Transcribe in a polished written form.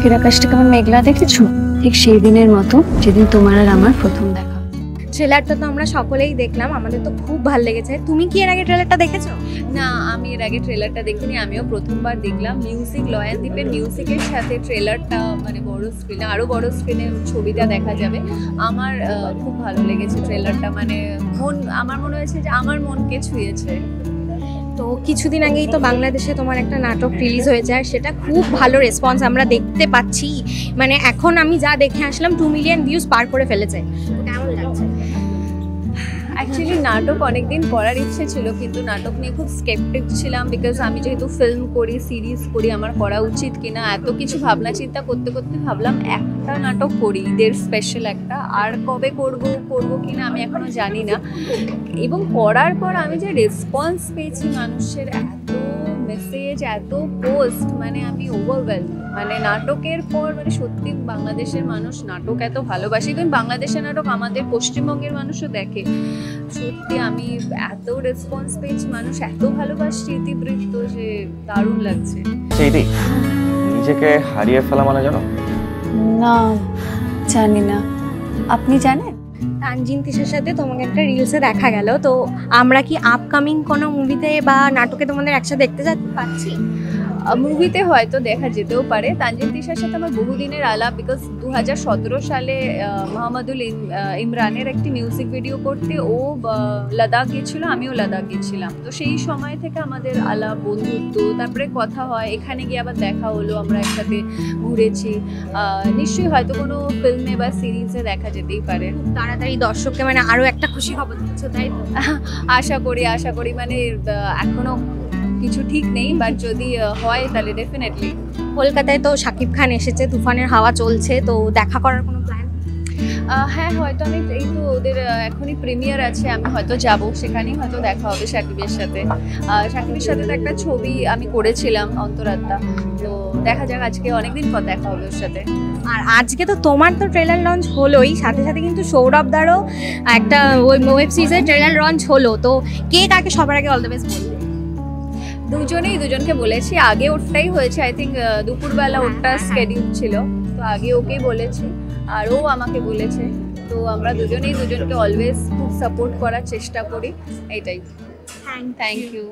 আজকের আকাশটা কেমন মেঘলা দেখেছো? ঠিক সেই দিনের মতো যেদিন তোমার আর আমার প্রথম দেখা। ট্রেলারটা তো আমরা সকলেই দেখলাম, আমাদের তো খুব ভালো লেগেছে। তুমি কি এর আগে ট্রেলারটা দেখেছো? না, আমি এর আগে ট্রেলারটা দেখিনি, আমিও প্রথমবার দেখলাম। মিউজিক, লয়ানদীপের মিউজিকের সাথে ট্রেলারটা মানে বড় স্ক্রিনে, আরও বড় স্ক্রিনে ছবিটা দেখা যাবে। আমার খুব ভালো লেগেছে ট্রেলারটা, মানে আমার মনে হয়েছে যে আমার মনকে ছুঁয়েছে। তো কিছুদিন আগেই তো বাংলাদেশে তোমার একটা নাটক রিলিজ হয়েছে, আর সেটা খুব ভালো রেসপন্স আমরা দেখতে পাচ্ছি। মানে এখন আমি যা দেখে আসলাম 2 মিলিয়ন ভিউজ পার করে ফেলেছে। কেমন লাগছে? অ্যাকচুয়ালি নাটক অনেকদিন করার ইচ্ছে ছিল, কিন্তু নাটক নিয়ে খুব স্কেপটিক ছিলাম। বিকজ আমি যেহেতু ফিল্ম করি, সিরিজ করি, আমার করা উচিত কিনা এত কিছু ভাবনা চিন্তা করতে করতে ভাবলাম একটা নাটক করি, ঈদের স্পেশাল একটা। আর কবে করব কিনা আমি এখনও জানি না। এবং করার পর আমি যে রেসপন্স পেয়েছি মানুষের, এত মেসেজ, এত পোস্ট, মানে আমি ওভারওয়েলড। মানে নাটকের পর মানে সত্যি বাংলাদেশের মানুষ নাটক এত ভালোবাসে, কিন্তু বাংলাদেশের নাটক আমাদের পশ্চিমবঙ্গের মানুষও দেখে। সত্যি আমি এত রেসপন্স পেয়েছি, মানুষ এত ভালোবাসছে ইতিবৃত্ত, যে দারুণ লাগছে। সেইদি নিজেকে হারিয়ে ফেলা মানে জানো? না, জানি না। আপনি জানেন? তানজিন তিশার সাথে তোমাকে একটা রিলসে দেখা গেল, তো আমরা কি আপকামিং কোনো মুভিতে বা নাটকে তোমাদের একসাথে দেখতে পাচ্ছি? মুভিতে হয়তো দেখা যেতেও পারে। তানজিন তিশার সাথে আমার বহুদিনের আলাপ, বিকজ 2017 সালে মোহাম্মদুল ইমরানের একটি মিউজিক ভিডিও করতে ও লাদাখ গিয়েছিল, আমিও লাদাখ গিয়েছিলাম। তো সেই সময় থেকে আমাদের আলাপ, বন্ধুত্ব, তারপরে কথা হয়, এখানে গিয়ে আবার দেখা হলো, আমরা একসাথে ঘুরেছি। নিশ্চয়ই হয়তো কোনো ফিল্মে বা সিরিজে দেখা যেতেই পারে। তাড়াতাড়ি দর্শককে মানে আরও একটা খুশি খবর দিচ্ছ, তাই তো? আশা করি মানে এখনো কিছু ঠিক নেই, বাট যদি হয় তাহলে ডেফিনেটলি। কলকাতায় তো শাকিব খান এসেছে, তুফানের হাওয়া চলছে, তো দেখা করার কোনো প্ল্যান? হ্যাঁ, হয়তো আমি এই তো ওদের এখনই প্রিমিয়ার আছে, আমি হয়তো যাব, সেখানেই হয়তো দেখা হবে শাকিবের সাথে। শাকিবের সাথে তো একটা ছবি আমি করেছিলাম, অন্তরাত্মা। তো দেখা যাক, আজকে অনেকদিন পর দেখা হবে ওর সাথে। আর আজকে তো তোমার তো ট্রেলার লঞ্চ হলোই, সাথে সাথে কিন্তু সৌরভদারও একটা ওয়েব সিরিজের ট্রেলার লঞ্চ হলো। তো কে কাকে সবার আগে অল দ্য বেস্ট বলবে? দুজনকে বলেছি। আগে ওরটাই হয়েছে, আই থিঙ্ক দুপুরবেলা ওরটা স্কেডিউল ছিল, তো আগে ওকেই বলেছি, আর ও আমাকে বলেছে। তো আমরা দুজনকে অলওয়েজ খুব সাপোর্ট করার চেষ্টা করি, এইটাই। Thank you.